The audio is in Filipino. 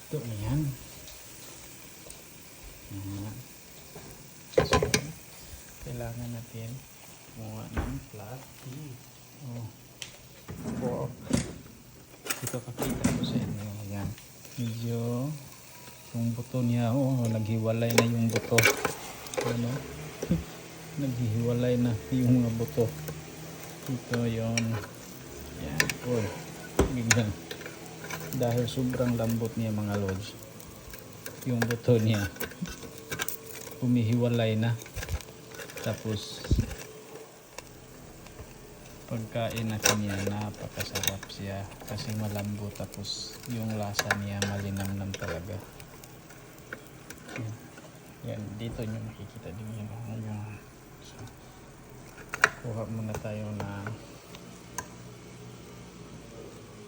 Ito na yan. Yan. So, kailangan natin kumuha ng plastic. Oh. Pork. Ito kakita ko sa inyo. Yan. Medyo yung buto niya, naghiwalay na yung buto. Ano? Naghiwalay na yung mga buto. Ito yon. Yan. Biglang. Dahil sobrang lambot niya mga lods. Yung buto niya humihiwalay na. Tapos pagkain natin niya, napakasarap siya kasi malambot, tapos yung lasa niya malinamnam talaga. Yan, dito nyo makikita din yung so, kuha muna tayo na